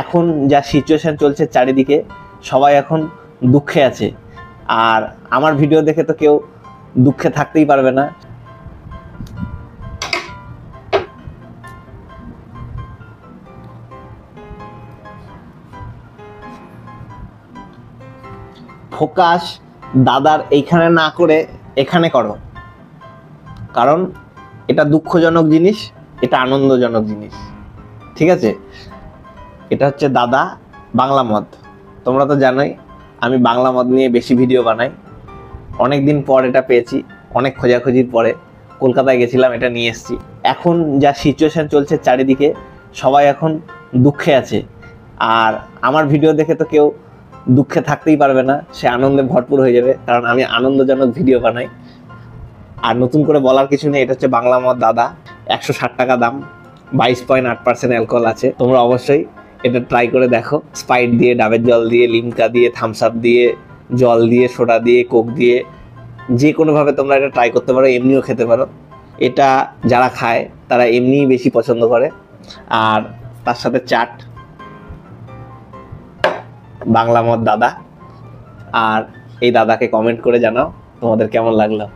এখন যা সিচুয়েশন চলছে চারিদিকে, সবাই এখন দুঃখে আছে। আর আমার ভিডিও দেখে তো কেউ দুঃখে থাকতেই পারবে না। ফোকাস দাদার এইখানে না করে এখানে করো, কারণ এটা দুঃখজনক জিনিস, এটা আনন্দজনক জিনিস। ঠিক আছে, এটা হচ্ছে দাদা বাংলা মদ। তোমরা তো জানোই আমি বাংলা মদ নিয়ে বেশি ভিডিও বানাই। অনেক দিন পর এটা পেয়েছি, অনেক খোঁজাখুঁজির পরে কলকাতায় গেছিলাম, এটা নিয়ে এসেছি। এখন যা সিচুয়েশন চলছে চারিদিকে, সবাই এখন দুঃখে আছে। আর আমার ভিডিও দেখে তো কেউ দুঃখে থাকতেই পারবে না, সে আনন্দে ভরপুর হয়ে যাবে, কারণ আমি আনন্দজনক ভিডিও বানাই। আর নতুন করে বলার কিছু নেই, এটা হচ্ছে বাংলা মদ দাদা, 160 টাকা দাম, 22.8% অ্যালকোহল আছে। তোমরা অবশ্যই এটা ট্রাই করে দেখো। স্প্রাইট দিয়ে, ডাবের জল দিয়ে, লিমকা দিয়ে, থামস আপ দিয়ে, জল দিয়ে, সোডা দিয়ে, কোক দিয়ে, যে কোনোভাবে তোমরা এটা ট্রাই করতে পারো। এমনিও খেতে পারো। এটা যারা খায় তারা এমনিই বেশি পছন্দ করে। আর তার সাথে চাট, বাংলা মদ দাদা। আর এই দাদাকে কমেন্ট করে জানাও তোমাদের কেমন লাগলো।